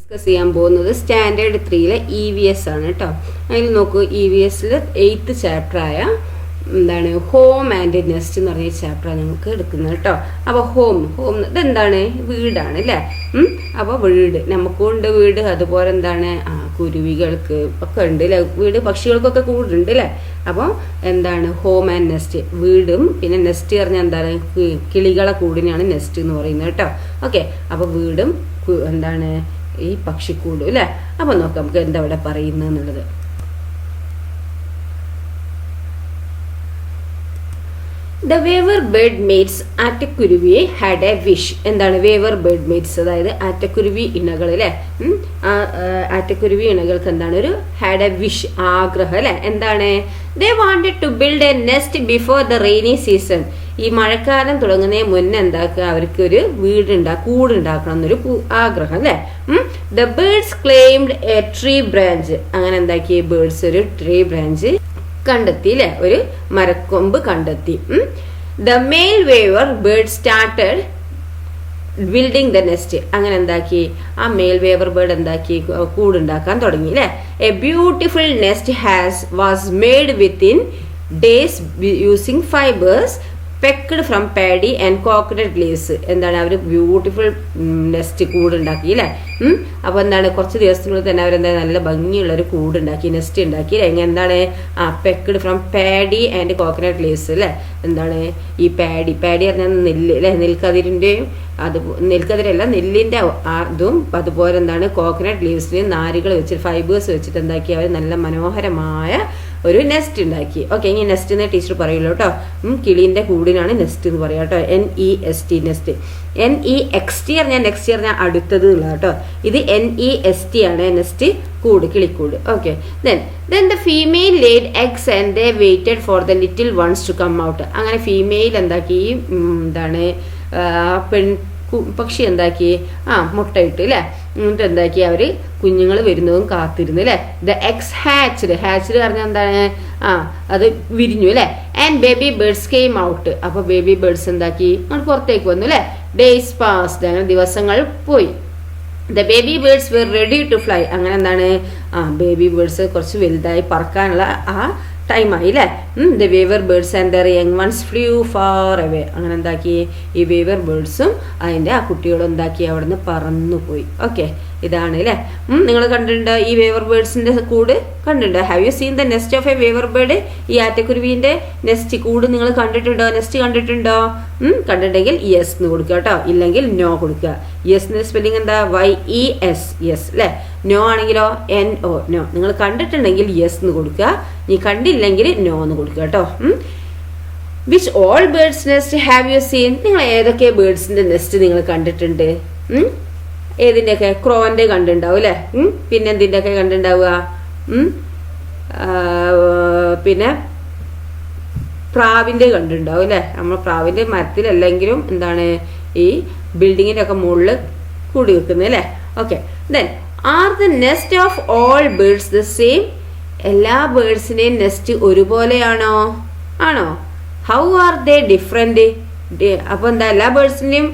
Discuss ചെയ്യാൻ പോകുന്നത് standard 3-ലെ EVS ആണ് കേട്ടോ. അതിൽ നോക്കൂ, EVS-ൽ 8th ചാപ്റ്ററായ എന്താണ് ഹോം ആൻഡ് നെസ്റ്റ് എന്ന് പറഞ്ഞ ചാപ്റ്ററാണ് നമുക്ക് എടുക്കുന്നത് കേട്ടോ. അപ്പോൾ ഹോം ഇതെന്താണ്? വീടാണ് അല്ലേ. അപ്പോൾ വീട് നമുക്കുണ്ട് വീട്, അതുപോലെ എന്താണ് കുരുവികൾക്ക് ഒക്കെ ഉണ്ട് അല്ലേ, വീട് പക്ഷികൾക്കൊക്കെ കൂടുണ്ട് അല്ലേ. അപ്പോൾ എന്താണ് ഹോം ആൻഡ് നെസ്റ്റ്, വീടും പിന്നെ നെസ്റ്റ് പറഞ്ഞാൽ എന്താണ് കിളികളെ കൂടിനാണ് നെസ്റ്റ് എന്ന് പറയുന്നത് കേട്ടോ. ഓക്കെ, അപ്പോൾ വീടും എന്താണ് ഈ പക്ഷിക്കൂടും അല്ലേ. അപ്പോൾ നോക്കാം നമുക്ക് എന്താ ഇവിടെ പറയുന്നത് എന്നുള്ളത്. The weaver bird mates ആറ്റക്കുരുവിയെ had a wish. എന്താണ് weaver bird mates? അതായത് ആറ്റക്കുരുവി ഇണകൾ അല്ലേ. ആറ്റക്കുരുവി ഇണകൾക്ക് എന്താണ് ഒരു had a wish, ആഗ്രഹം അല്ലേ. എന്താണ്? They wanted to build a nest before the rainy season. ഈ മഴക്കാലം തുടങ്ങുന്നതിന് മുന്നേ എന്താക്കുക, അവർക്ക് ഒരു കൂടുണ്ടാക്കണം എന്നൊരു ആഗ്രഹം അല്ലേ. The birds claimed a tree branch. അങ്ങനെ എന്താക്കി ബേർഡ്സ് ഒരു ട്രീ ബ്രാഞ്ച് കണ്ടെത്തി അല്ലെ, ഒരു മരക്കൊമ്പ് കണ്ടെത്തി. The male weaver bird started building the nest. അങ്ങനെ എന്താക്കി ആ മെയിൽ വേവർ ബേർഡ് എന്താക്കി കൂടുണ്ടാക്കാൻ തുടങ്ങി അല്ലെ. A beautiful nest was made within days using fibres picked from paddy and coconut leaves. എന്താണ് അവർ ബ്യൂട്ടിഫുൾ നെസ്റ്റ് കൂടുണ്ടാക്കി അല്ലേ. അപ്പോൾ എന്താണ് കുറച്ച് ദിവസത്തിനുള്ളിൽ തന്നെ അവരെന്താ നല്ല ഭംഗിയുള്ളൊരു കൂടുണ്ടാക്കി, നെസ്റ്റ് ഉണ്ടാക്കി അല്ലേ. എന്താണ് picked from paddy and coconut leaves അല്ലേ. എന്താണ് ഈ പാഡി പറഞ്ഞാൽ നെല്ല് അല്ലേ, നെൽക്കതിരിൻ്റെയും നെൽക്കതിരല്ല നെല്ലിൻ്റെ അതും, അതുപോലെ എന്താണ് കോക്കനട്ട് ലീവ്സിനെയും നാരുകൾ വെച്ചിട്ട് ഫൈബേഴ്സ് വെച്ചിട്ട് എന്താക്കി അവർ നല്ല മനോഹരമായ ഒരു നെസ്റ്റ് ഉണ്ടാക്കി. ഓക്കെ, ഇനി നെസ്റ്റ് എന്ന് ടീച്ചർ പറയുള്ളൂ കേട്ടോ. കിളീൻ്റെ കൂടിനാണ് നെസ്റ്റ് എന്ന് പറയാം കേട്ടോ. NEST nest. NEXT പറഞ്ഞാൽ നെക്സ്റ്റ് പറഞ്ഞാൽ അടുത്തത് ഉള്ള കേട്ടോ. ഇത് NEST ആണ്, നെസ്റ്റ് കൂട്, കിളിക്കൂട്. Okay, then the female laid eggs and they waited for the little ones to come out. അങ്ങനെ ഫീമെയിൽ എന്താക്കി എന്താണ് പക്ഷി എന്താക്കി മുട്ടയിട്ട് അല്ലേ. എന്നിട്ട് എന്താക്കി അവര് കുഞ്ഞുങ്ങൾ വരുന്നതും കാത്തിരുന്നു അല്ലെ. ദ എക്സ് ഹാച്ച്ഡ് പറഞ്ഞാൽ എന്താണ് അത് വിരിഞ്ഞു അല്ലെ. And baby birds came out. അപ്പൊ ബേബി ബേർഡ്സ് എന്താക്കി പുറത്തേക്ക് വന്നു അല്ലെ. ഡേയ്സ് പാസ്ഡ്, അങ്ങനെ ദിവസങ്ങൾ പോയി. The baby birds were ready to fly. അങ്ങനെ എന്താണ് ബേബി ബേർഡ്സ് കുറച്ച് വലുതായി പറക്കാനുള്ള ടൈമായി അല്ലേ. The weaver birds and their young ones flew far away. അങ്ങനെ എന്താക്കി ഈ വേവർ ബേർഡ്സും അതിൻ്റെ കുട്ടികളും എന്താക്കി അവിടെ നിന്ന് പറന്നുപോയി. ഓക്കെ, ഇതാണ് അല്ലേ. നിങ്ങൾ കണ്ടിട്ടുണ്ടോ ഈ വേവർ ബേർഡ്സിന്റെ കൂട് കണ്ടിട്ടുണ്ടോ? Have you seen the nest of A waiver bird? ഈ ആറ്റക്കുരുവിന്റെ നെസ്റ്റ് കൂട് നിങ്ങൾ കണ്ടിട്ടുണ്ടോ? നെസ്റ്റ് കണ്ടിട്ടുണ്ടോ? കണ്ടിട്ടുണ്ടെങ്കിൽ യെസ് എന്ന് കൊടുക്കുക കേട്ടോ, ഇല്ലെങ്കിൽ നോ കൊടുക്കുക. യെസിന്റെ സ്പെല്ലിംഗ് എന്താ? YES, യെസ് അല്ലെ. നോ ആണെങ്കിലോ NO, നോ. നിങ്ങൾ കണ്ടിട്ടുണ്ടെങ്കിൽ യെസ് എന്ന് കൊടുക്കുക, നീ കണ്ടില്ലെങ്കിൽ നോ എന്ന് കൊടുക്കുക കേട്ടോ. Which all birds nest have you seen? നിങ്ങൾ ഏതൊക്കെ ബേർഡ്സിന്റെ നെസ്റ്റ് നിങ്ങൾ കണ്ടിട്ടുണ്ട്? ഏതിൻ്റെയൊക്കെ? ക്രോന്റെ കണ്ടിട്ടുണ്ടാവും അല്ലേ. പിന്നെ എന്തിൻ്റെയൊക്കെ കണ്ടിട്ടുണ്ടാവുക? പിന്നെ പ്രാവിൻ്റെ കണ്ടിട്ടുണ്ടാവും അല്ലേ. നമ്മൾ പ്രാവിൻ്റെ മരത്തിലല്ലെങ്കിലും എന്താണ് ഈ ബിൽഡിങ്ങിൻ്റെ ഒക്കെ മുകളിൽ കൂടി വെക്കുന്നത് അല്ലേ. Okay, then are the nest of all birds the same? എല്ലാ ബേർഡ്സിനെയും നെസ്റ്റ് ഒരുപോലെയാണോ? ആണോ? How are they different? അപ്പൊ എന്താ എല്ലാ ബേർഡ്സിന്റെയും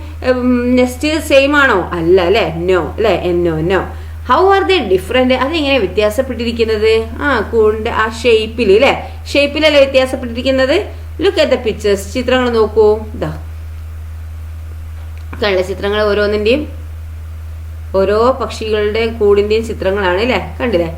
നെസ്റ്റ് സെയിം ആണോ? അല്ല അല്ലെ. നോ അല്ലെ. No. How are they different? അതെങ്ങനെ വ്യത്യാസപ്പെട്ടിരിക്കുന്നത്? കൂടിന്റെ ആ ഷേപ്പിൽ അല്ലെ, ഷേപ്പിലല്ലേ വ്യത്യാസപ്പെട്ടിരിക്കുന്നത്. Look at the pictures. ചിത്രങ്ങൾ നോക്കൂ. ഇതാ കണ്ട ചിത്രങ്ങൾ, ഓരോന്നിന്റെയും ഓരോ പക്ഷികളുടെ കൂടിന്റെയും ചിത്രങ്ങളാണ് അല്ലെ. കണ്ടില്ലേ?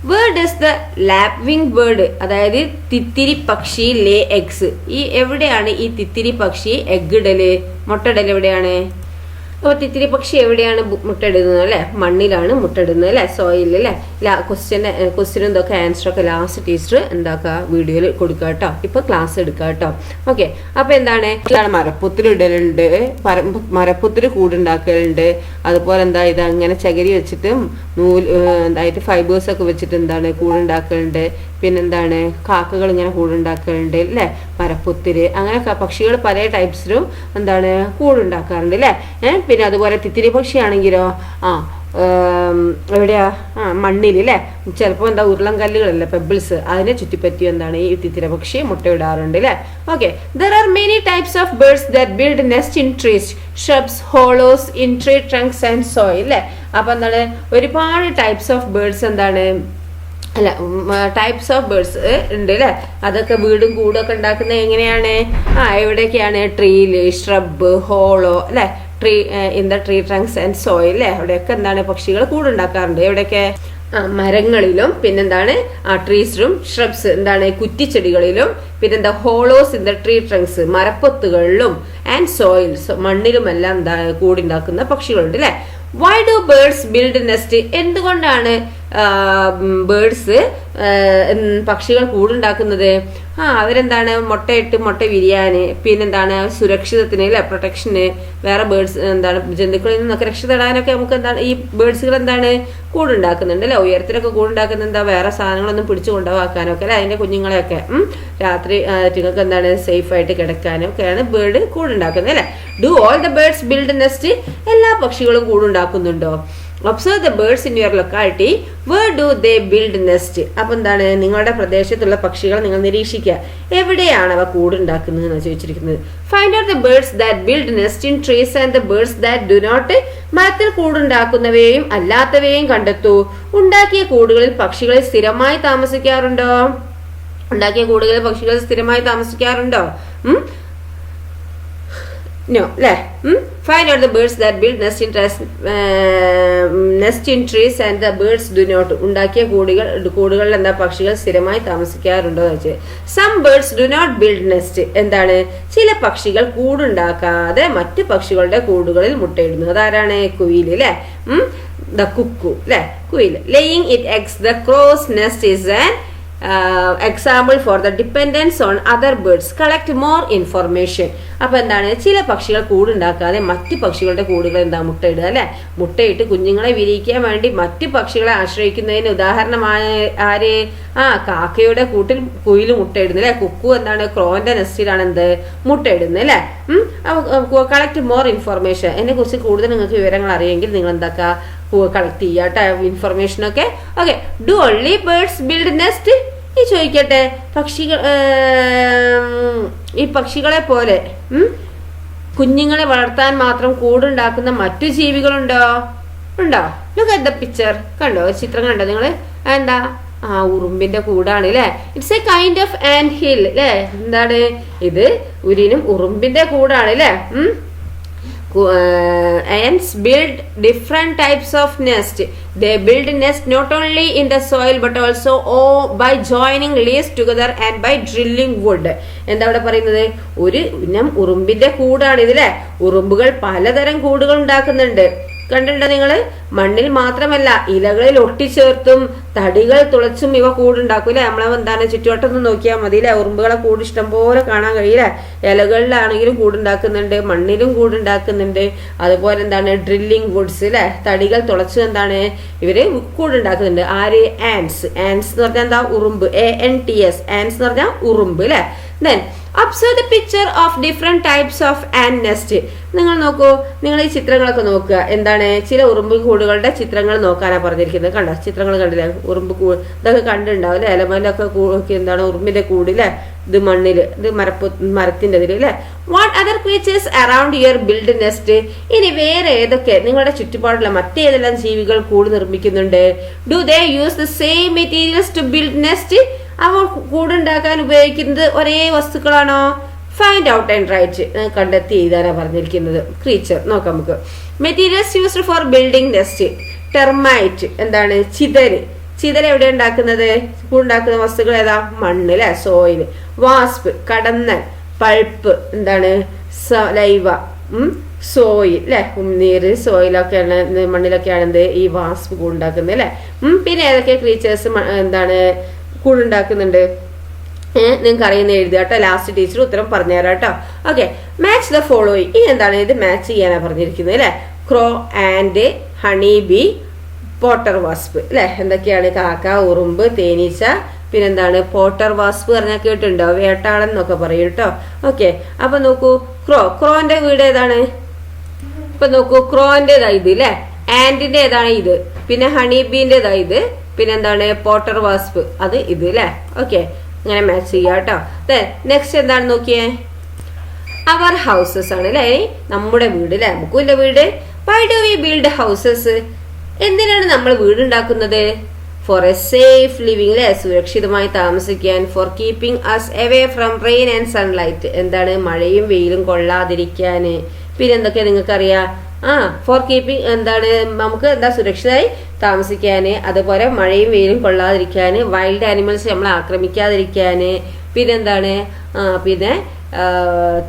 Where does the lapwing bird, അതായത് തിത്തിരി പക്ഷി ലേ എഗ്സ്? ഈ എവിടെയാണ് ഈ തിത്തിരി പക്ഷി എഗ് ഇടല്, മുട്ടയിടൽ എവിടെയാണ്? അപ്പോൾ തിത്തിരി പക്ഷി എവിടെയാണ് മുട്ടയിടുന്നത് അല്ലെ? മണ്ണിലാണ് മുട്ടയിടുന്നത് അല്ലെ, സോയിൽ അല്ലെ. ക്വസ്റ്റ്യനും ഇതൊക്കെ ആൻസറൊക്കെ ലാസ്റ്റ് ടീച്ചർ എന്താക്കുക വീഡിയോയിൽ കൊടുക്കുക കേട്ടോ. ഇപ്പൊ ക്ലാസ് എടുക്കുക കേട്ടോ. ഓക്കെ, അപ്പൊ എന്താണ് മരപ്പൊത്തിൽ ഇടലുണ്ട്, മരപ്പൊത്തിൽ കൂടുണ്ടാക്കലുണ്ട്. അതുപോലെ എന്താ ഇത് അങ്ങനെ ചകിരി വെച്ചിട്ട് എന്തായിട്ട് ഫൈബേഴ്സ് ഒക്കെ വെച്ചിട്ട് എന്താണ് കൂടുണ്ടാക്കലുണ്ട്. പിന്നെന്താണ് കാക്കകൾ ഇങ്ങനെ കൂടുണ്ടാക്കലുണ്ട് അല്ലേ, മരപ്പൊത്തില്. അങ്ങനെ പക്ഷികൾ പല ടൈപ്സിലും എന്താണ് കൂടുണ്ടാക്കാറുണ്ട് അല്ലേ. പിന്നെ അതുപോലെ തിത്തിരി പക്ഷിയാണെങ്കിലോ എവിടെയാ മണ്ണിൽ അല്ലേ, ചിലപ്പോൾ എന്താ ഉരുളം കല്ലുകളല്ലേ പെബിൾസ്, അതിനെ ചുറ്റിപ്പറ്റി എന്താണ് ഈ തിത്തിര പക്ഷി മുട്ടയിടാറുണ്ട് അല്ലേ. Okay, there are many types of birds that build nest in trees, shrubs, ഹോളോസ്, in tree trunks and soil അല്ലേ. അപ്പൊ എന്താണ് ഒരുപാട് ടൈപ്സ് ഓഫ് ബേർഡ്സ് എന്താണ് അല്ല ടൈപ്സ് ഓഫ് ബേർഡ്സ് ഉണ്ട് അല്ലേ. അതൊക്കെ വീടും കൂടൊക്കെ ഉണ്ടാക്കുന്നത് എങ്ങനെയാണ്, എവിടെയൊക്കെയാണ് ട്രീയില്, ഷ്രബ്, ഹോളോ അല്ലെ, tree in the tree trunks and soil അല്ലെ, അവിടെയൊക്കെ എന്താണ് പക്ഷികൾ കൂടുണ്ടാക്കാറുണ്ട്. എവിടെയൊക്കെ മരങ്ങളിലും, പിന്നെന്താണ് ട്രീസിലും, ഷ്രബ്സ് എന്താണ് കുറ്റിച്ചെടികളിലും, പിന്നെന്താ hollows in the tree trunks മരപ്പൊത്തുകളിലും, ആൻഡ് സോയിൽ മണ്ണിലും എല്ലാം എന്താ കൂടുണ്ടാക്കുന്ന പക്ഷികളുണ്ട് അല്ലെ. Why do birds build nest, എന്തുകൊണ്ടാണ് ബേർഡ്സ് പക്ഷികൾ കൂടുണ്ടാക്കുന്നത്? അവരെന്താണ് മുട്ടയിട്ട് മുട്ട വിരിയാന്, പിന്നെന്താണ് സുരക്ഷിതത്തിന് അല്ലെ, പ്രൊട്ടക്ഷന്, വേറെ ബേർഡ്സ് എന്താണ് ജന്തുക്കളിൽ നിന്നൊക്കെ രക്ഷ തേടാനൊക്കെ നമുക്ക് എന്താണ് ഈ ബേർഡ്സുകൾ എന്താണ് കൂടുണ്ടാക്കുന്നുണ്ട് അല്ലെ. ഉയരത്തിലൊക്കെ കൂടുണ്ടാക്കുന്ന എന്താ വേറെ സാധനങ്ങളൊന്നും പിടിച്ചു കൊണ്ടുപോകാനൊക്കെ അല്ലെ, അതിന്റെ കുഞ്ഞുങ്ങളെയൊക്കെ രാത്രി നിങ്ങൾക്ക് എന്താണ് സേഫ് ആയിട്ട് കിടക്കാനും ഒക്കെയാണ് ബേർഡ് കൂടുണ്ടാക്കുന്നത് അല്ലെ. Do all the birds build nest, എല്ലാ പക്ഷികളും കൂടുണ്ടാക്കുന്നുണ്ടോ? Observe the birds in your locality, where do they build nest. അപ്പൊ എന്താണ് നിങ്ങളുടെ പ്രദേശത്തുള്ള പക്ഷികളെ നിങ്ങൾ നിരീക്ഷിക്കുക, എവിടെയാണ് അവ കൂടുണ്ടാക്കുന്നത് എന്നാണ് ചോദിച്ചിരിക്കുന്നത്. Find out the birds that build nest in trees and the birds that do not, മരത്തിൽ കൂടുണ്ടാക്കുന്നവയെയും അല്ലാത്തവയെയും കണ്ടെത്തൂ. ഉണ്ടാക്കിയ കൂടുകളിൽ പക്ഷികളെ സ്ഥിരമായി താമസിക്കാറുണ്ടോ? ഉണ്ടാക്കിയ കൂടുകളിൽ പക്ഷികൾ സ്ഥിരമായി താമസിക്കാറുണ്ടോ? No, അല്ലേ. Find out the birds that build nest in trees and the birds do not. ഉണ്ടാക്കിയ കൂടുകളിൽ എന്താ പക്ഷികൾ സ്ഥിരമായി താമസിക്കാറുണ്ടോ എന്ന് വെച്ചാൽ some birds do not build nest. എന്താണ് ചില പക്ഷികൾ കൂടുണ്ടാക്കാതെ മറ്റു പക്ഷികളുടെ കൂടുകളിൽ മുട്ടയിടുന്നു. അതാരാണ്? കുയിൽ അല്ലെ. the cuckoo അല്ലെ, കുയിൽ. laying it eggs, the crow's nest is an example for the dependence on other birds. collect more information. അപ്പൊ എന്താണ് ചില പക്ഷികൾ കൂടുണ്ടാക്കാതെ മറ്റു പക്ഷികളുടെ കൂടുകൾ എന്താ മുട്ടയിടുക അല്ലെ. മുട്ടയിട്ട് കുഞ്ഞുങ്ങളെ വിരിയിക്കാൻ വേണ്ടി മറ്റു പക്ഷികളെ ആശ്രയിക്കുന്നതിന് ഉദാഹരണമായ ആര്? കാക്കയുടെ കൂട്ടിൽ കുയിൽ മുട്ടയിടുന്നു അല്ലെ. കുക്കു എന്താണ് ക്രോന്റെ നെസ്റ്റിലാണ് എന്ത് മുട്ടയിടുന്നത് അല്ലെ. Collect more information. എന്നെ കുറിച്ച് കൂടുതൽ നിങ്ങൾക്ക് വിവരങ്ങൾ അറിയെങ്കിൽ നിങ്ങൾ എന്താക്കുക കളക്ട് ചെയ്യാട്ടോ ഇൻഫർമേഷൻ ഒക്കെ. Okay, do only birds build nest. ഈ ചോദിക്കട്ടെ, ഈ പക്ഷികളെ പോലെ കുഞ്ഞുങ്ങളെ വളർത്താൻ മാത്രം കൂടുണ്ടാക്കുന്ന മറ്റു ജീവികളുണ്ടോ? ഉണ്ടോ? Look at the picture. കണ്ടോ ചിത്രം കണ്ടോ നിങ്ങള്? എന്താ ഉറുമ്പിന്റെ കൂടാണ് അല്ലെ. It's A kind of and hill അല്ലെ. എന്താണ് ഇത്? ഒരിനും ഉറുമ്പിന്റെ കൂടാണ് അല്ലെ. Ants build different types of nest. They build nest not only in the soil but also by joining leaves together and by drilling wood. എന്താ ഇവിടെ പറയുന്നത്? ഒരു ഇനം ഉറുമ്പിന്റെ കൂടാണ് ഇതിലെ. ഉറുമ്പുകൾ പലതരം കൂടുകൾ ഉണ്ടാക്കുന്നുണ്ട്. കണ്ടിട്ടുണ്ടോ നിങ്ങള്? മണ്ണിൽ മാത്രമല്ല ഇലകളിൽ ഒട്ടിച്ചേർത്തും തടികൾ തുളച്ചും ഇവ കൂടുണ്ടാക്കും അല്ലെ. നമ്മളെ എന്താണ് ചുറ്റുവട്ടം നോക്കിയാൽ മതി അല്ലെ. ഉറുമ്പുകളെ കൂട് ഇഷ്ടം പോലെ കാണാൻ കഴിയില്ല. ഇലകളിലാണെങ്കിലും കൂടുണ്ടാക്കുന്നുണ്ട്, മണ്ണിലും കൂടുണ്ടാക്കുന്നുണ്ട്. അതുപോലെ എന്താണ് ഡ്രില്ലിംഗ് വുഡ്സ് അല്ലെ, തടികൾ തുളച്ച് എന്താണ് ഇവര് കൂടുണ്ടാക്കുന്നുണ്ട്. ആര്? ആൻസ്. ആൻസ് എന്ന് പറഞ്ഞാൽ എന്താ? ഉറുമ്പ്. ANTS. ആൻസ് എന്ന് പറഞ്ഞാൽ ഉറുമ്പ് അല്ലെ. Then observe the picture of different types of ant nest. നിങ്ങൾ നോക്കൂ, നിങ്ങൾ ഈ ചിത്രങ്ങളൊക്കെ നോക്കുക. എന്താണ് ചില ഉറുമ്പ് കൂടുകളുടെ ചിത്രങ്ങൾ നോക്കാനാ പറഞ്ഞിരിക്കുന്നത്. കണ്ടോ ചിത്രങ്ങൾ കണ്ടില്ലേ? ഉറുമ്പ് ഇതൊക്കെ കണ്ടിട്ടുണ്ടാവും അല്ലെ. ഇലമലൊക്കെ എന്താണ് ഉറുമ്പിന്റെ കൂട് അല്ലെ. ഇത് മണ്ണില്, ഇത് മരത്തിന്റെ ഇതില് അല്ലെ. What other creatures around your build nest. ഇനി വേറെ ഏതൊക്കെ നിങ്ങളുടെ ചുറ്റുപാടുള്ള മറ്റേതെല്ലാം ജീവികൾ കൂട് നിർമ്മിക്കുന്നുണ്ട്? Do they use the same materials to build nest. അവ കൂടുണ്ടാക്കാൻ ഉപയോഗിക്കുന്നത് ഒരേ വസ്തുക്കളാണോ? Find out and write. കണ്ടെത്തി എഴുതാനാണ് പറഞ്ഞിരിക്കുന്നത്. ക്രീച്ചർ നോക്കാം നമുക്ക്. Materials used for building nest. Termite എന്താണ്? ചിതല്. ചിതൽ എവിടെ ഉണ്ടാക്കുന്നത്? കൂടുണ്ടാക്കുന്ന വസ്തുക്കൾ ഏതാ? മണ്ണ് അല്ലെ, സോയിൽ. വാസ്പ് കടന്നൽ. പൾപ്പ് എന്താണ്? ലൈവ. സോയിൽ അല്ലെ, നീര് സോയിലൊക്കെയാണ് മണ്ണിലൊക്കെയാണ് എന്ത് ഈ വാസ്പ് കൂടുണ്ടാക്കുന്നത് അല്ലെ. പിന്നെ ഏതൊക്കെ ക്രീച്ചേഴ്സ് എന്താണ് കൂടുണ്ടാക്കുന്നുണ്ട്? നിങ്ങൾക്ക് അറിയുന്ന എഴുതുക കേട്ടോ. ലാസ്റ്റ് ടീച്ചർ ഉത്തരം പറഞ്ഞുതരാം കേട്ടോ. Okay, match the following. ഇനി എന്താണ് ഇത് മാച്ച് ചെയ്യാനാണ് പറഞ്ഞിരിക്കുന്നത് അല്ലെ. Crow and honey bee, potter wasp അല്ലെ. എന്തൊക്കെയാണ്? കാക്ക, ഉറുമ്പ്, തേനീച്ച, പിന്നെന്താണ് പോട്ടർ വാസ്പ് പറഞ്ഞാൽ കേട്ടിട്ടുണ്ടോ? വേട്ടാളൻ എന്നൊക്കെ പറയും കേട്ടോ. ഓക്കെ, അപ്പൊ നോക്കൂ ക്രോന്റെ വീട് ഏതാണ്? ഇപ്പൊ നോക്കൂ ക്രോന്റേതാ ഇത് അല്ലെ. ആൻഡിന്റെ ഏതാണ് ഇത്, പിന്നെ ഹണി ബീന്റെ ഇത്, പിന്നെ എന്താണ് പോട്ടർ വാസ്പ് അത് ഇത് അല്ലെ. ഓക്കെ, ഇങ്ങനെ മാച്ച് ചെയ്യാം കേട്ടോ. നെക്സ്റ്റ് എന്താണ് നോക്കിയേ, അവർ ഹൗസസ് ആണ് അല്ലെ, നമ്മുടെ വീട് അല്ലെ, നമുക്കില്ല വീട്. Why do we build houses, എന്തിനാണ് നമ്മൾ വീട് ഉണ്ടാക്കുന്നത്? ഫോർ എ സേഫ് ലിവിംഗ് അല്ലെ, സുരക്ഷിതമായി താമസിക്കാൻ. For keeping us away from rain and sunlight, എന്താണ് മഴയും വെയിലും കൊള്ളാതിരിക്കാന്. പിന്നെ എന്തൊക്കെയാ നിങ്ങൾക്കറിയാം, ഫോർ കീപ്പിംഗ് എന്താണ് നമുക്ക് എന്താ സുരക്ഷിതമായി താമസിക്കാന്, അതുപോലെ മഴയും വെയിലും കൊള്ളാതിരിക്കാന്, വൈൽഡ് ആനിമൽസ് നമ്മളെ ആക്രമിക്കാതിരിക്കാന്, പിന്നെന്താണ് പിന്നെ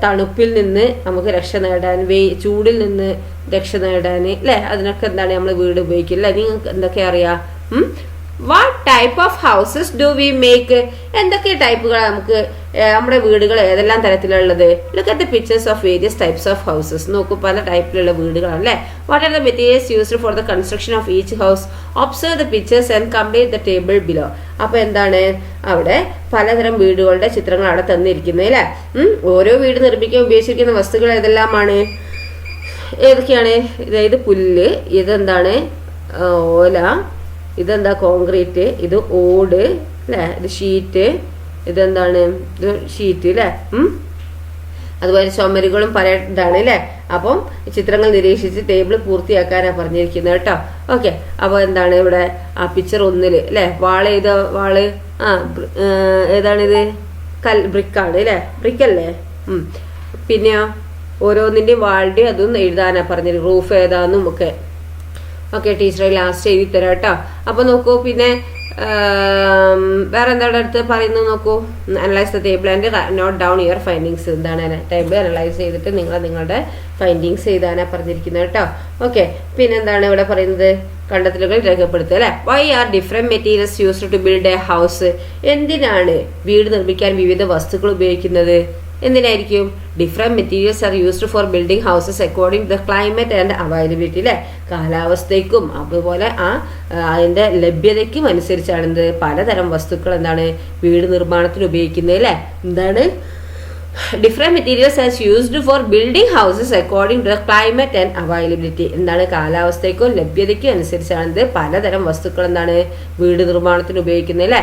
തണുപ്പിൽ നിന്ന് നമുക്ക് രക്ഷ നേടാൻ, ചൂടിൽ നിന്ന് രക്ഷ നേടാൻ അല്ലെ, അതിനൊക്കെ എന്താണ് നമ്മൾ വീട് ഉപയോഗിക്കില്ല. നിങ്ങൾക്ക് എന്തൊക്കെ അറിയാം? What type of houses do we make, എന്തൊക്കെ ടൈപ്പുകൾ നമുക്ക് നമ്മുടെ വീടുകൾ ഏതെല്ലാം തരത്തിലുള്ളത്? Look at the pictures of various types of houses. നോക്കൂ, പല ടൈപ്പിലുള്ള വീടുകളാണ് അല്ലെ. What are the materials used for the construction of each house? Observe the pictures and complete the table below. അപ്പൊ എന്താണ് അവിടെ പലതരം വീടുകളുടെ ചിത്രങ്ങൾ അവിടെ തന്നിരിക്കുന്നത് അല്ലെ. ഓരോ വീട് നിർമ്മിക്കാൻ ഉപയോഗിച്ചിരിക്കുന്ന വസ്തുക്കൾ ഏതെല്ലാമാണ്, ഏതൊക്കെയാണ്? ഇത് പുല്ല്, ഇതെന്താണ് ഓല, ഇതെന്താ കോൺക്രീറ്റ്, ഇത് ഓട് അല്ലെ, ഇത് ഷീറ്റ്, ഇതെന്താണ് ഇത് ഷീറ്റ് അല്ലെ. അതുപോലെ ചുമരുകളും പല ഇതാണ് അല്ലെ. അപ്പം ചിത്രങ്ങൾ നിരീക്ഷിച്ച് ടേബിൾ പൂർത്തിയാക്കാനാണ് പറഞ്ഞിരിക്കുന്നത് കേട്ടോ. ഓക്കെ, അപ്പൊ എന്താണ് ഇവിടെ ആ പിക്ചർ 1 അല്ലെ, വാള് ഏതാ, വാള് ഏതാണിത്, ബ്രിക്കാണ് അല്ലെ, ബ്രിക്കല്ലേ. പിന്നെയോ ഓരോന്നിന്റെയും വാളിന്റെ അതും എഴുതാനാ പറഞ്ഞത്, റൂഫ് ഏതാന്നും ഒക്കെ. ഓക്കെ, ടീച്ചറെ ലാസ്റ്റ് എഴുതി തരാം കേട്ടോ. അപ്പൊ നോക്കൂ, പിന്നെ വേറെ എന്താണ് അടുത്ത് പറയുന്നത് നോക്കൂ. Analyse the table and note down your findings. എന്താണ് ടേബിൾ അനലൈസ് ചെയ്തിട്ട് നിങ്ങളുടെ ഫൈൻഡിങ്സ് എഴുതാനാ പറഞ്ഞിരിക്കുന്നത് കേട്ടോ. ഓക്കെ, പിന്നെന്താണ് ഇവിടെ പറയുന്നത്, കണ്ടെത്തലുകൾ രേഖപ്പെടുത്തുക അല്ലെ. Why are different materials used to build a house, എന്തിനാണ് വീട് നിർമ്മിക്കാൻ വിവിധ വസ്തുക്കൾ ഉപയോഗിക്കുന്നത്? എന്തിനായിരിക്കും? Different materials are used for building houses according to the climate and availability അല്ലെ. കാലാവസ്ഥയ്ക്കും അതുപോലെ അതിന്റെ ലഭ്യതയ്ക്കും അനുസരിച്ചാണ് എന്ത് പലതരം വസ്തുക്കൾ എന്താണ് വീട് നിർമ്മാണത്തിന് ഉപയോഗിക്കുന്നത് അല്ലെ. എന്താണ് different materials as used for building houses according to the climate and availability, എന്താണ് കാലാവസ്ഥയ്ക്കും ലഭ്യതയ്ക്കും അനുസരിച്ചാണ് പലതരം വസ്തുക്കൾ എന്താണ് വീട് നിർമ്മാണത്തിന് ഉപയോഗിക്കുന്നത് അല്ലെ.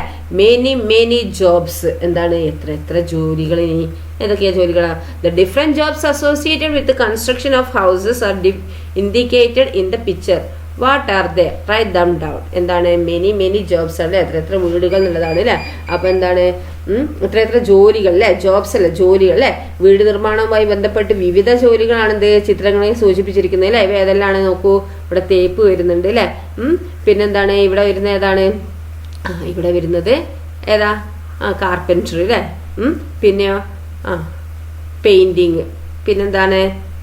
മെനി ജോബ്സ്, എന്താണ് എത്ര ജോലികൾ, ഇനി ഏതൊക്കെയാ ജോലികളാണ്? The different jobs associated with construction of houses are indicated in the picture. What are they? Write them down. എന്താണ് മെനി ജോബ്സ് അല്ലെ, എത്ര വീടുകൾ എന്നുള്ളതാണ് അല്ലെ. അപ്പൊ എന്താണ് എത്ര ജോലികൾ അല്ലെ, ജോബ്സ് അല്ലെ, ജോലികൾ അല്ലെ. വീട് നിർമ്മാണവുമായി ബന്ധപ്പെട്ട് വിവിധ ജോലികളാണ് എന്ത് ചിത്രങ്ങളെ സൂചിപ്പിച്ചിരിക്കുന്നത് അല്ലെ. ഇവ ഏതെല്ലാം നോക്കൂ, ഇവിടെ തേപ്പ് വരുന്നുണ്ട് അല്ലെ. പിന്നെന്താണ് ഇവിടെ വരുന്ന ഏതാണ്, ഇവിടെ വരുന്നത് ഏതാ, കാർപ്പൻട്രി അല്ലെ. പിന്നെയോ പെയിന്റിങ്, പിന്നെന്താണ്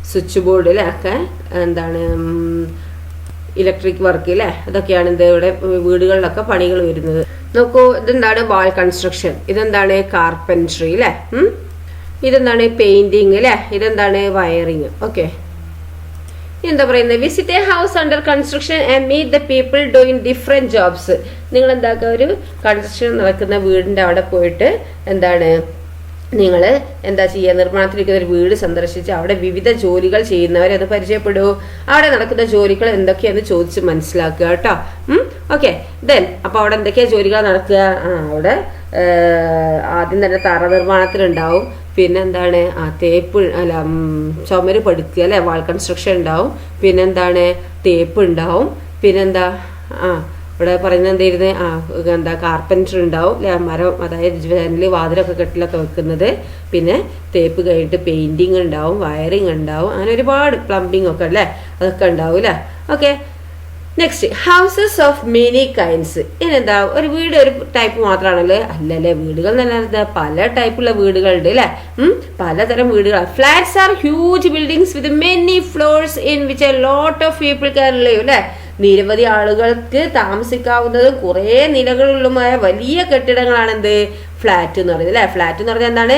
സ്വിച്ച് ബോർഡ് അല്ലെ, ഒക്കെ എന്താണ് ഇലക്ട്രിക് വർക്ക് അല്ലെ. അതൊക്കെയാണ് ഇത് ഇവിടെ വീടുകളിലൊക്കെ പണികൾ വരുന്നത്. നോക്കൂ, ഇതെന്താണ് വാൾ കൺസ്ട്രക്ഷൻ, ഇതെന്താണ് കാർപ്പൻട്രി അല്ലെ, ഇതെന്താണ് പെയിന്റിങ് അല്ലെ, ഇതെന്താണ് വയറിങ്. ഓക്കെ, എന്താ പറയുന്നത്, visit a house under construction and meet the people doing different jobs. നിങ്ങൾ എന്താക്കുക, ഒരു കൺസ്ട്രക്ഷൻ നടക്കുന്ന വീടിന്റെ അവിടെ പോയിട്ട് എന്താണ് നിങ്ങൾ എന്താ ചെയ്യുക, നിർമ്മാണത്തിലിരിക്കുന്ന ഒരു വീട് സന്ദർശിച്ച് അവിടെ വിവിധ ജോലികൾ ചെയ്യുന്നവരെ അത് പരിചയപ്പെടൂ. അവിടെ നടക്കുന്ന ജോലികൾ എന്തൊക്കെയാന്ന് ചോദിച്ച് മനസ്സിലാക്കുക കേട്ടോ. ഓക്കെ, അപ്പൊ അവിടെ എന്തൊക്കെയാ ജോലികൾ നടക്കുക? അവിടെ ആദ്യം തന്നെ തറ നിർമ്മാണത്തിലുണ്ടാവും, പിന്നെന്താണ് തേപ്പ് അല്ല ചുമര് പടുക്കുക അല്ലെ, വാൾ കൺസ്ട്രക്ഷൻ ഉണ്ടാവും, പിന്നെന്താണ് തേപ്പ് ഉണ്ടാവും, പിന്നെന്താ ഇവിടെ പറയുന്നത് എന്തായിരുന്നു, എന്താ കാർപ്പൻറ്റർ ഉണ്ടാവും അല്ലെ, മരം അതായത് ജനല് വാതിലൊക്കെ കെട്ടിലൊക്കെ വെക്കുന്നത്, പിന്നെ തേപ്പ് കഴിഞ്ഞിട്ട് പെയിന്റിങ് ഉണ്ടാവും, വയറിങ് ഉണ്ടാവും, അങ്ങനെ ഒരുപാട് പ്ലംബിംഗ് ഒക്കെ അല്ലേ, അതൊക്കെ ഉണ്ടാവും അല്ലേ. Okay, next houses of many kinds. ഇനെന്താ ഒരു വീട് ഒരു ടൈപ്പ് മാത്രമാണല്ലേ? അല്ലല്ലേ, വീടുകൾ നല്ല പല ടൈപ്പുള്ള വീടുകളുണ്ട് അല്ലെ, പലതരം വീടുകൾ. Flats are huge buildings with many floors in which a lot of people can live അല്ലെ. നിരവധി ആളുകൾക്ക് താമസിക്കാവുന്നതും കുറെ നിലകളുള്ളതുമായ വലിയ കെട്ടിടങ്ങളാണ് എന്ത് ഫ്ലാറ്റ് എന്ന് പറയുന്നത് അല്ലെ. ഫ്ലാറ്റ് എന്ന് പറഞ്ഞാൽ എന്താണ്?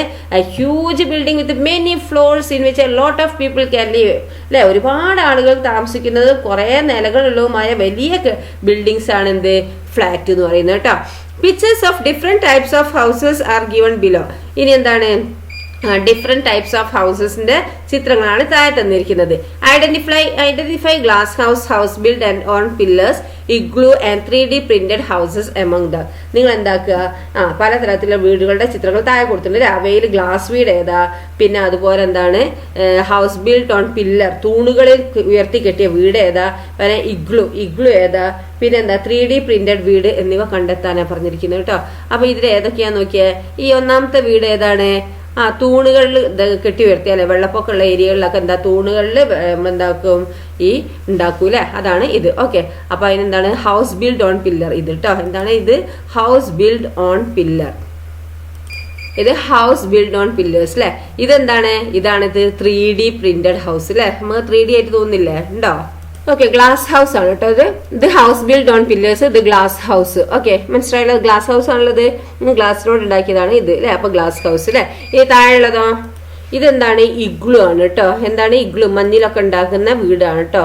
Huge building with many floors in which a lot of people can live അല്ലെ. ഒരുപാട് ആളുകൾ താമസിക്കുന്നത് കുറെ നിലകളുള്ളതുമായ വലിയ ബിൽഡിങ്സ് ആണ് എന്ത് ഫ്ലാറ്റ് എന്ന് പറയുന്നത് കേട്ടോ. Pictures of different types of houses are given below. ഇനി എന്താണ് ഡിഫറെന്റ് ടൈപ്സ് ഓഫ് ഹൗസസിന്റെ ചിത്രങ്ങളാണ് താഴെ തന്നിരിക്കുന്നത്. Identify glass house build and on pillars, igloo and 3D printed houses among the. നിങ്ങൾ എന്താക്കുക, പലതരത്തിലുള്ള വീടുകളുടെ ചിത്രങ്ങൾ താഴെ കൊടുത്തിട്ടുണ്ട്. അവയിൽ ഗ്ലാസ് വീട് ഏതാ, പിന്നെ അതുപോലെ എന്താണ് ഹൗസ് ബിൽഡ് ഓൺ പില്ലർ, തൂണുകളിൽ ഉയർത്തി കെട്ടിയ വീട് ഏതാ, പിന്നെ ഇഗ്ലു ഏതാ, പിന്നെ എന്താ 3D പ്രിന്റഡ് വീട് എന്നിവ കണ്ടെത്താനാണ് പറഞ്ഞിരിക്കുന്നത് കേട്ടോ. അപ്പൊ ഇതിൽ ഏതൊക്കെയാന്ന് നോക്കിയേ. ഈ ഒന്നാമത്തെ വീട് ഏതാണ്, തൂണുകളിൽ കെട്ടി ഉയർത്തിയാലേ വെള്ളപ്പൊക്കമുള്ള ഏരിയകളിലൊക്കെ എന്താ തൂണുകളിൽ എന്താക്കും ഈ ഉണ്ടാക്കൂലേ, അതാണ് ഇത്. ഓക്കെ, അപ്പൊ അതിനെന്താണ് ഹൗസ് ബിൽഡ് ഓൺ പില്ലർ. ഇത് കേട്ടോ എന്താണ് ഇത്, ഹൗസ് ബിൽഡ് ഓൺ പില്ലർ. ഇത് ഹൗസ് ബിൽഡ് ഓൺ പില്ലേഴ്സ് അല്ലെ. ഇതെന്താണ്, ഇതാണിത് 3D പ്രിന്റഡ് ഹൗസ് അല്ലെ. നമുക്ക് 3D ആയിട്ട് തോന്നുന്നില്ലേ, ഉണ്ടോ? ഓക്കെ, ഗ്ലാസ് ഹൗസ് ആണ് കേട്ടോ ഇത് ഹൗസ് ബിൽഡ് ഓൺ പില്ലേഴ്സ്, ഇത് ഗ്ലാസ് ഹൗസ്. ഓക്കെ, മനസ്സിലായല്ലോ, ഗ്ലാസ് ഹൗസ് ആണുള്ളത്, ഗ്ലാസിനോട് ഉണ്ടാക്കിയതാണ് ഇത് അല്ലെ. അപ്പൊ ഗ്ലാസ് ഹൗസ് അല്ലെ. ഈ താഴെയുള്ളതോ ഇതെന്താണ്, ഇഗ്ലു ആണ് കേട്ടോ. എന്താണ് ഇഗ്ലു, മഞ്ഞിലൊക്കെ ഉണ്ടാക്കുന്ന വീടാണ് കേട്ടോ.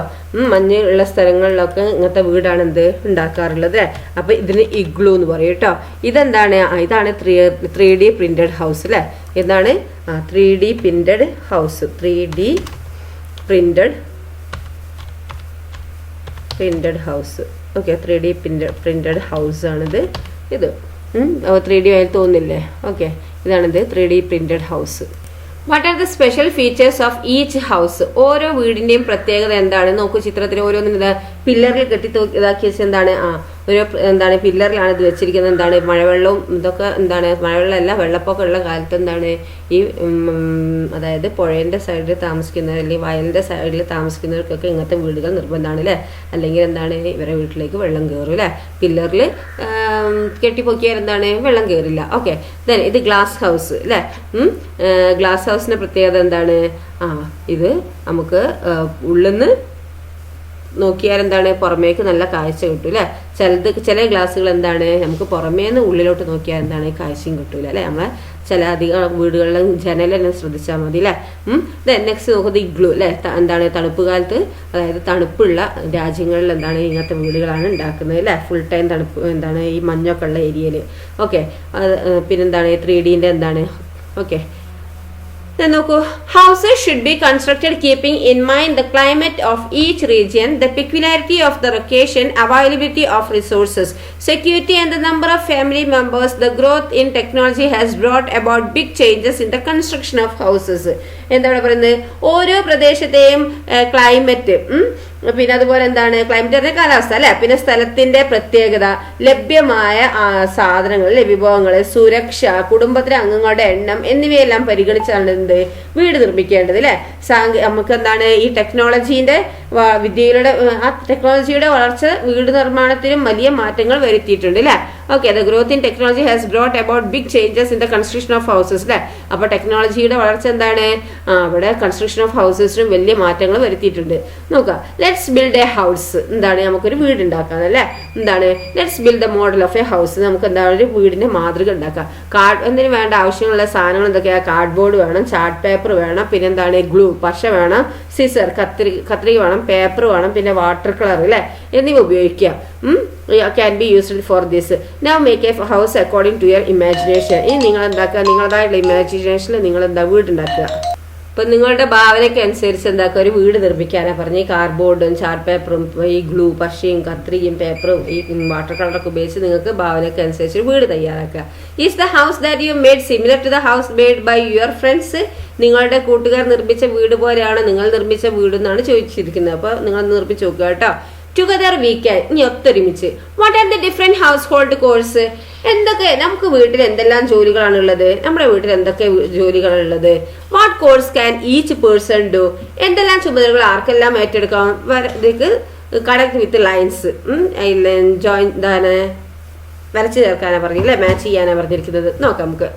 മഞ്ഞുള്ള സ്ഥലങ്ങളിലൊക്കെ ഇങ്ങനത്തെ വീടാണ് എന്ത് ഉണ്ടാക്കാറുള്ളത്. അപ്പൊ ഇതിന് ഇഗ്ലു എന്ന് പറയും കേട്ടോ. ഇതെന്താണ്, ഇതാണ് 3D പ്രിന്റഡ് ഹൗസ് അല്ലെ. എന്താണ് 3D printed house, 3D printed house. Okay, 3D printed house ആണിത്. ഇത് 3D ആയി തോന്നില്ലേ. ഓക്കെ, ഇതാണിത് 3D printed house. What are the special features of each house? ഓരോ വീടിന്റെയും പ്രത്യേകത എന്താണ് നോക്കൂ. ചിത്രത്തിൽ ഓരോന്നിന് പില്ലറിൽ കെട്ടി ഇതാക്കി വെച്ച് എന്താണ് ഒരു എന്താണ് പില്ലറിലാണ് ഇത് വെച്ചിരിക്കുന്നത്. എന്താണ് മഴവെള്ളവും ഇതൊക്കെ എന്താണ് മഴവെള്ളമല്ല വെള്ളപ്പൊക്കെ ഉള്ള കാലത്ത് എന്താണ് ഈ അതായത് പുഴയുടെ സൈഡിൽ താമസിക്കുന്നവർ അല്ലെങ്കിൽ വയലിന്റെ സൈഡിൽ താമസിക്കുന്നവർക്കൊക്കെ ഇങ്ങനത്തെ വീടുകൾ നിർബന്ധമാണ് അല്ലെ. അല്ലെങ്കിൽ എന്താണ് ഇവരെ വീട്ടിലേക്ക് വെള്ളം കയറും അല്ലെ. പില്ലറിൽ കെട്ടിപ്പൊക്കിയാൽ എന്താണ് വെള്ളം കയറില്ല. ഓക്കെ, ദെൻ ഇത് ഗ്ലാസ് ഹൗസ് അല്ലെ. ഗ്ലാസ് ഹൗസിന്റെ പ്രത്യേകത എന്താണ്, ഇത് നമുക്ക് ഉള്ളിന്ന് നോക്കിയാൽ എന്താണ് പുറമേക്ക് നല്ല കാഴ്ച കിട്ടും അല്ലെ. ചില ഗ്ലാസ്സുകൾ എന്താണ് നമുക്ക് പുറമേന്ന് ഉള്ളിലോട്ട് നോക്കിയാൽ എന്താണ് കാഴ്ചയും കിട്ടൂല അല്ലെ. നമ്മളെ ചില അധികം വീടുകളിലും ജനലെല്ലാം ശ്രദ്ധിച്ചാൽ മതി അല്ലെ. നെക്സ്റ്റ് നോക്കുന്നത് ഇഗ്ലു അല്ലെ. എന്താണ് തണുപ്പ് കാലത്ത് അതായത് തണുപ്പുള്ള രാജ്യങ്ങളിൽ എന്താണ് ഇങ്ങനത്തെ വീടുകളാണ് ഉണ്ടാക്കുന്നത് അല്ലെ. ഫുൾ ടൈം തണുപ്പ് എന്താണ് ഈ മഞ്ഞൊക്കെ ഉള്ള ഏരിയയില്. ഓക്കെ, പിന്നെന്താണ് 3Dന്റെ എന്താണ്. ഓക്കെ, നോക്കൂ, houses should be constructed keeping in mind the climate of each region, the peculiarity of the location, availability of resources, security and the number of family members. The growth in technology has brought about big changes in the construction of houses. എന്താണ് പറയുന്നത്, ഓരോ പ്രദേശത്തെയും climate, പിന്നെ അതുപോലെ എന്താണ് climate പറഞ്ഞ കാലാവസ്ഥ അല്ലെ, പിന്നെ സ്ഥലത്തിന്റെ പ്രത്യേകത, ലഭ്യമായ സാധനങ്ങൾ വിഭവങ്ങൾ, സുരക്ഷ, കുടുംബത്തിലെ അംഗങ്ങളുടെ എണ്ണം എന്നിവയെല്ലാം പരിഗണിച്ചാണ് എന്ത് വീട് നിർമ്മിക്കേണ്ടത് അല്ലെ. നമുക്ക് എന്താണ് ഈ ടെക്നോളജിയുടെ ടെക്നോളജിയുടെ വളർച്ച വീട് നിർമ്മാണത്തിനും വലിയ മാറ്റങ്ങൾ വരുത്തിയിട്ടുണ്ട് അല്ലെ. Okay, the growth in technology has brought about big changes in the construction of houses അല്ലെ. അപ്പൊ ടെക്നോളജിയുടെ വളർച്ച എന്താണ് അവിടെ കൺസ്ട്രക്ഷൻ ഓഫ് ഹൗസസിനും വലിയ മാറ്റങ്ങൾ വരുത്തിയിട്ടുണ്ട്. നോക്കാം, ലെറ്റ്സ് ബിൽഡ് എ ഹൗസ്. എന്താണ് നമുക്കൊരു വീട് ഉണ്ടാക്കാം അല്ലെ. എന്താണ് let's build the model of A house. നമുക്ക് എന്താണ് ഒരു വീടിന്റെ മാതൃക ഉണ്ടാക്കാം. എന്തിനു വേണ്ട ആവശ്യമുള്ള സാധനങ്ങൾ എന്തൊക്കെയാ, കാർഡ്ബോർഡ് വേണം, ചാർട്ട് പേപ്പർ വേണം, പിന്നെ എന്താണ് ഗ്ലൂ പശ വേണം, സിസർ കത്രിക വേണം, പേപ്പർ വേണം, പിന്നെ വാട്ടർ കളർ അല്ലെ എന്നിവ ഉപയോഗിക്കാം. can be used for this. Now make a house according to your imagination. ഇനി നിങ്ങൾ എന്താക്കുക, നിങ്ങളുടേതായുള്ള ഇമാജിനേഷനിൽ നിങ്ങൾ എന്താ വീട് ഉണ്ടാക്കുക. ഇപ്പൊ നിങ്ങളുടെ ഭാവനയ്ക്ക് അനുസരിച്ച് എന്താക്കുക ഒരു വീട് നിർമ്മിക്കാനാ പറഞ്ഞ. ഈ കാർഡ്ബോർഡും ചാർട്ട് പേപ്പറും ഈ ഗ്ലൂ പശയും കത്രികയും പേപ്പറും ഈ വാട്ടർ കളറൊക്കെ ഉപയോഗിച്ച് നിങ്ങൾക്ക് ഭാവനയ്ക്ക് അനുസരിച്ച് വീട് തയ്യാറാക്കുക. Is the house that you made similar to the house made by your friends? നിങ്ങളുടെ കൂട്ടുകാർ നിർമ്മിച്ച വീട് പോലെയാണ് നിങ്ങൾ നിർമ്മിച്ച വീട് എന്നാണ് ചോദിച്ചിരിക്കുന്നത്. അപ്പൊ നിങ്ങൾ നിർമ്മിച്ച് നോക്കുക കേട്ടോ. ടുഗദർ വി ക്യാൻ, ഇനി ഒത്തൊരുമിച്ച്. What are the different household chores? എന്തൊക്കെ നമുക്ക് വീട്ടിൽ എന്തെല്ലാം ജോലികളാണുള്ളത്, നമ്മുടെ വീട്ടിൽ എന്തൊക്കെ ജോലികളാണുള്ളത്. What chores can each person do? എന്തെല്ലാം ചുമതലകൾ ആർക്കെല്ലാം ഏറ്റെടുക്കാം. കണക്ട് വിത്ത് ലൈൻസ്, ജോയിൻ എന്താണ് വരച്ചു ചേർക്കാനാ പറഞ്ഞില്ലേ, മാച്ച് ചെയ്യാനാ പറഞ്ഞിരിക്കുന്നത്. നോക്കാം നമുക്ക്.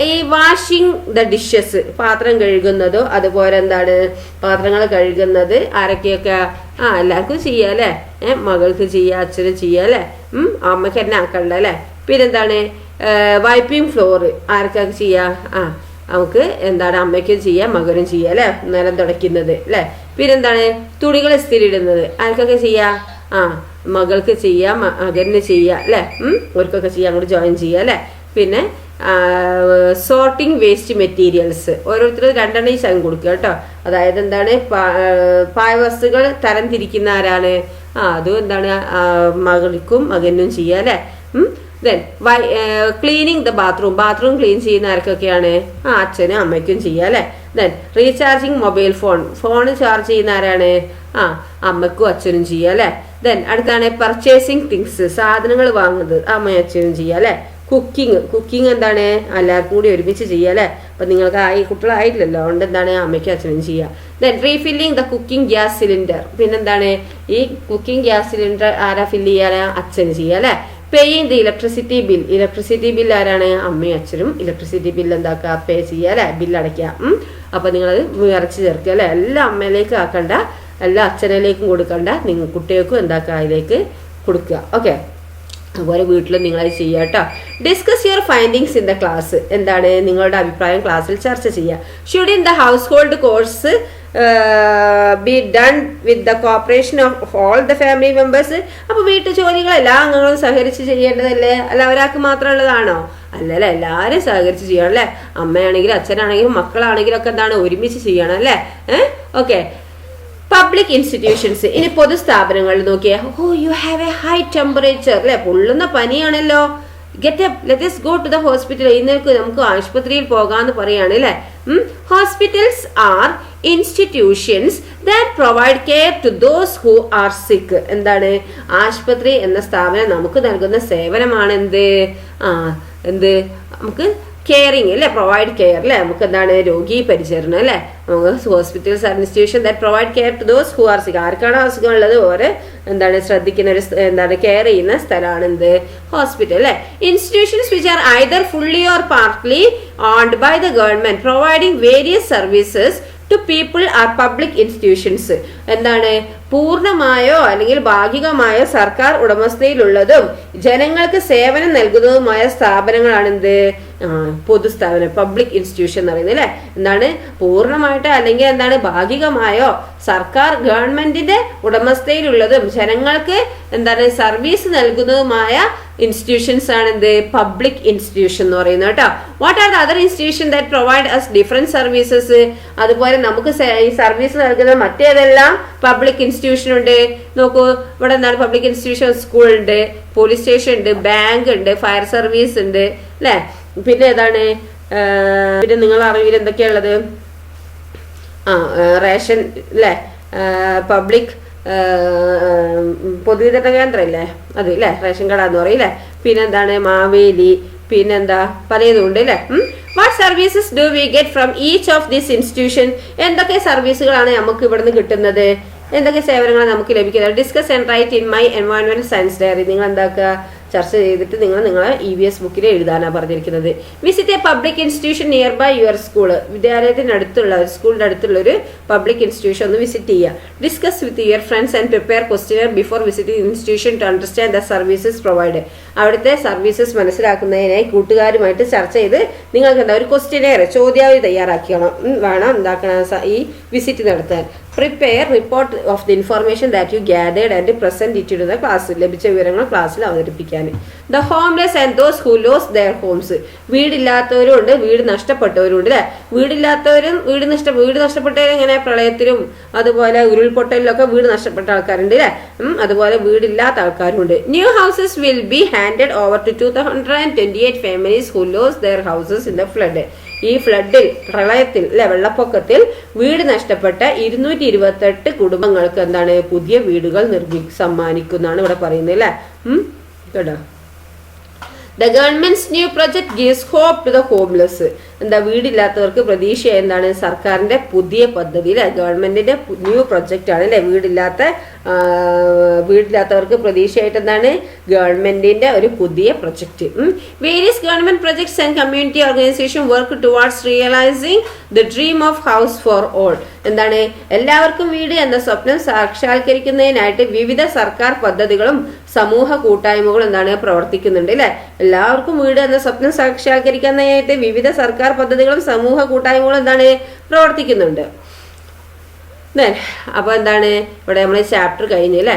ഈ വാഷിംഗ് ദ ഡിഷസ്, പാത്രം കഴുകുന്നതോ അതുപോലെ എന്താണ് പാത്രങ്ങൾ കഴുകുന്നത് ആരൊക്കെയൊക്കെ എല്ലാവർക്കും ചെയ്യാം അല്ലെ. മകൾക്ക് ചെയ്യാം, അച്ഛന് ചെയ്യാം അല്ലെ, അമ്മയ്ക്ക് തന്നെ ആക്കണ്ട അല്ലെ. പിന്നെന്താണ് വൈപ്പിംഗ് ഫ്ലോർ ആർക്കൊക്കെ ചെയ്യാം, നമുക്ക് എന്താണ് അമ്മയ്ക്കും ചെയ്യാം മകനും ചെയ്യാം അല്ലെ, നിലം തുടയ്ക്കുന്നത് അല്ലെ. പിന്നെന്താണ് തുണികൾ ഇസ്തിരിയിടുന്നത് ആർക്കൊക്കെ ചെയ്യാം, മകൾക്ക് ചെയ്യാം മകന് ചെയ്യാം അല്ലെ, അവർക്കൊക്കെ ചെയ്യാം, അങ്ങോട്ട് ജോയിൻ ചെയ്യാം അല്ലെ. പിന്നെ സോർട്ടിങ് വേസ്റ്റ് മെറ്റീരിയൽസ് ഓരോരുത്തരും 2 വീതം കൊടുക്കുക കേട്ടോ. അതായത് എന്താണ് പാഴ്വസ്തുക്കൾ തരംതിരിക്കുന്ന ആരാണ്? അതും എന്താണ് മകൾക്കും മകനും ചെയ്യുക അല്ലെ. Then cleaning the bathroom clean ചെയ്യുന്ന ആർക്കൊക്കെയാണ്? അച്ഛനും അമ്മയ്ക്കും ചെയ്യുക അല്ലെ. Then recharging mobile phone charge ചെയ്യുന്ന ആരാണ്? അമ്മയ്ക്കും അച്ഛനും ചെയ്യുക അല്ലെ. ദെൻ അടുത്താണ് പർച്ചേസിങ് തിങ്സ്, സാധനങ്ങൾ വാങ്ങുന്നത് അമ്മയും അച്ഛനും ചെയ്യുക അല്ലെ. കുക്കിംഗ് എന്താണ് എല്ലാവർക്കും കൂടി ഒരുമിച്ച് ചെയ്യുക അല്ലെ. അപ്പൊ നിങ്ങൾക്ക് കുട്ടികളായിട്ടില്ലല്ലോ, അതുകൊണ്ട് എന്താണ് അമ്മയ്ക്കും അച്ഛനും ചെയ്യുക. Then refilling the cooking gas cylinder, പിന്നെന്താണ് ഈ കുക്കിംഗ് ഗ്യാസ് സിലിണ്ടർ ആരാ ഫില്ല് ചെയ്യാനാ? അച്ഛന് ചെയ്യുക അല്ലെ. പേയിങ് ദി ഇലക്ട്രിസിറ്റി ബിൽ ആരാണ്? അമ്മയും അച്ഛനും ഇലക്ട്രിസിറ്റി ബിൽ എന്താക്കുക? പേ ചെയ്യുക അല്ലെ, ബില്ലടയ്ക്കുക. അപ്പൊ നിങ്ങളത് വിറച്ച് ചേർക്കുക അല്ലെ. എല്ലാം അമ്മയിലേക്ക് ആക്കണ്ട, എല്ലാം അച്ഛനിലേക്കും കൊടുക്കണ്ട, നിങ്ങൾ കുട്ടികൾക്കും എന്താക്കുക അതിലേക്ക് കൊടുക്കുക. ഓക്കെ, അതുപോലെ വീട്ടിലും നിങ്ങളത് ചെയ്യുക കേട്ടോ. Discuss your findings in the class, എന്താണ് നിങ്ങളുടെ അഭിപ്രായം ക്ലാസ്സിൽ ചർച്ച ചെയ്യുക. Should in the house hold course be done with the corporation of all the family members. അപ്പൊ വീട്ടു ജോലികൾ എല്ലാ അംഗങ്ങളും സഹകരിച്ച് ചെയ്യേണ്ടതല്ലേ? അല്ല ഒരാൾക്ക് മാത്രമുള്ളതാണോ? അല്ലല്ലേ, എല്ലാവരും സഹകരിച്ച് ചെയ്യണം അല്ലേ. അമ്മയാണെങ്കിലും അച്ഛനാണെങ്കിലും മക്കളാണെങ്കിലും ഒക്കെ എന്താണ് ഒരുമിച്ച് ചെയ്യണം അല്ലേ. ഓക്കെ. പബ്ലിക് ഇൻസ്റ്റിറ്റ്യൂഷൻസ്, ഇനി പൊതുസ്ഥാപനങ്ങളിൽ നോക്കിയേ. You have a high temperature അല്ലെ, പൊള്ളുന്ന പനിയാണല്ലോ. Get up, let us go to the hospital. ഇന്നേക്ക് നമുക്ക് ആശുപത്രിയിൽ പോകാന്ന് പറയാണ് അല്ലെ. Hospitals are institutions that provide care to those who are sick. എന്താണ് ആശുപത്രി എന്ന സ്ഥാപനം നമുക്ക് നൽകുന്ന സേവനമാണ് എന്ത് നമുക്ക് കെയറിങ് അല്ലെ, പ്രൊവൈഡ് കെയർ അല്ലെ. നമുക്ക് എന്താണ് രോഗി പരിചരണം അല്ലെ. നമുക്ക് hospitals are institution that provide care to those who are sick. ആർക്കാണ് അസുഖം ഉള്ളത് ഓരോ എന്താണ് ശ്രദ്ധിക്കുന്ന ഒരു എന്താണ് കെയർ ചെയ്യുന്ന സ്ഥലമാണ് എന്ത് ഹോസ്പിറ്റൽ അല്ലെ. Institutions which are either fully or partly owned by the government providing various services to people are public institutions. എന്താണ് പൂർണ്ണമായോ അല്ലെങ്കിൽ ഭാഗികമായോ സർക്കാർ ഉടമസ്ഥയിലുള്ളതും ജനങ്ങൾക്ക് സേവനം നൽകുന്നതുമായ സ്ഥാപനങ്ങളാണ് എന്ത് പൊതുസ്ഥാപനം, പബ്ലിക് ഇൻസ്റ്റിറ്റ്യൂഷൻ എന്ന് പറയുന്നത് അല്ലെ. എന്താണ് പൂർണ്ണമായിട്ടോ അല്ലെങ്കിൽ എന്താണ് ഭാഗികമായോ സർക്കാർ ഗവൺമെന്റിന്റെ ഉടമസ്ഥയിലുള്ളതും ജനങ്ങൾക്ക് എന്താണ് സർവീസ് നൽകുന്നതുമായ ഇൻസ്റ്റിറ്റ്യൂഷൻസ് ആണ് എന്ത് പബ്ലിക് ഇൻസ്റ്റിറ്റ്യൂഷൻ എന്ന് പറയുന്നത് കേട്ടോ. What are the other institution that provide us different services. അതുപോലെ നമുക്ക് ഈ സർവീസ് നൽകുന്ന മറ്റേതെല്ലാം പബ്ലിക് ഇൻസ്റ്റിറ്റ്യൂഷൻ ഉണ്ട്. നോക്കൂ, ഇവിടെ എന്താണ് പബ്ലിക് ഇൻസ്റ്റിറ്റ്യൂഷൻ? സ്കൂൾ ഉണ്ട്, പോലീസ് സ്റ്റേഷൻ ഉണ്ട്, ബാങ്ക് ഉണ്ട്, ഫയർ സർവീസ് ഉണ്ട് അല്ലെ. പിന്നെ ഏതാണ് പിന്നെ നിങ്ങൾ അറിവിൽ എന്തൊക്കെയുള്ളത്? റേഷൻ അല്ലെ, പബ്ലിക് പൊതുവിതരണ കേന്ദ്രം ഇല്ലേ അത് ഇല്ലേ, റേഷൻ കട എന്ന് പറയില്ലേ. പിന്നെന്താണ് മാവേലി, പിന്നെന്താ പലതും ഉണ്ട് അല്ലേ. What services do we get from each of this institution. എന്തൊക്കെ സർവീസുകളാണ് നമുക്ക് ഇവിടുന്ന് കിട്ടുന്നത്? എന്തൊക്കെ സേവനങ്ങളാണ് നമുക്ക് ലഭിക്കുന്നത്? Discuss and write in my environment science diary. നിങ്ങൾ എന്താക്കുക ചർച്ച ചെയ്തിട്ട് നിങ്ങളെ EVS ബുക്കിൽ എഴുതാനാണ് പറഞ്ഞിരിക്കുന്നത്. Visit a public institution nearby your school. വിദ്യാലയത്തിനടുത്തുള്ള സ്കൂളിന്റെ അടുത്തുള്ള ഒരു പബ്ലിക് ഇൻസ്റ്റിറ്റ്യൂഷൻ ഒന്ന് വിസിറ്റ് ചെയ്യുക. Discuss with your friends and prepare questionnaire before visiting institution to understand the services provide. അവിടുത്തെ സർവീസസ് മനസ്സിലാക്കുന്നതിനായി കൂട്ടുകാരുമായിട്ട് ചർച്ച ചെയ്ത് നിങ്ങൾക്ക് എന്താ ഒരു ക്വസ്റ്റ്യനെയർ ചോദ്യാവലി തയ്യാറാക്കണം വേണം എന്താക്കണം ഈ വിസിറ്റ് നടത്താൻ. Prepare report of the information that you gathered and present it to the class. ലഭിച്ച വിവരങ്ങൾ ക്ലാസ്സിൽ അവതരിപ്പിക്കാൻ. The homeless and those who loss their homes. വീടില്ലാത്തവരും ഉണ്ട്, വീട് നഷ്ടപ്പെട്ടവരും ഉണ്ട് അല്ലെ. വീടില്ലാത്തവരും വീട് നഷ്ടപ്പെട്ടവരും ഇങ്ങനെ പ്രളയത്തിലും അതുപോലെ ഉരുൾപൊട്ടലിലൊക്കെ വീട് നഷ്ടപ്പെട്ട ആൾക്കാരുണ്ട് അല്ലെ. അതുപോലെ വീടില്ലാത്ത ആൾക്കാരുണ്ട്. New houses will be handed over to 228 families who loss their houses in the flood. ഈ ഫ്ലഡിൽ പ്രളയത്തിൽ അല്ലെ വെള്ളപ്പൊക്കത്തിൽ വീട് നഷ്ടപ്പെട്ട 228 കുടുംബങ്ങൾക്ക് എന്താണ് പുതിയ വീടുകൾ സമ്മാനിക്കുന്നതാണ് ഇവിടെ പറയുന്നത് അല്ലെ. കേട്ടോ. The government's new project gives hope to the homeless. എന്താ വീടില്ലാത്തവർക്ക് പ്രതീക്ഷ എന്താണ് സർക്കാരിന്റെ പുതിയ പദ്ധതി അല്ലെ. ഗവൺമെന്റിന്റെ ന്യൂ പ്രൊജക്റ്റ് ആണ് അല്ലെ. വീടില്ലാത്തവർക്ക് പ്രതീക്ഷയായിട്ട് എന്താണ് ഗവൺമെന്റിന്റെ ഒരു പുതിയ project. Various government projects and community organisation work towards realising the dream of house for all. എന്താണ് എല്ലാവർക്കും വീട് എന്ന സ്വപ്നം സാക്ഷാത്കരിക്കുന്നതിനായിട്ട് വിവിധ സർക്കാർ പദ്ധതികളും സമൂഹ കൂട്ടായ്മകളും എന്താണ് പ്രവർത്തിക്കുന്നുണ്ട് അല്ലെ. എല്ലാവർക്കും വീട് എന്ന സ്വപ്നം സാക്ഷാത്കരിക്കുന്നതിനായിട്ട് വിവിധ സർക്കാർ പദ്ധതികളും സമൂഹ കൂട്ടായ്മകളും എന്താണ് പ്രവർത്തിക്കുന്നുണ്ട്. അപ്പൊ എന്താണ് ഇവിടെ നമ്മൾ ചാപ്റ്റർ കഴിഞ്ഞു അല്ലെ.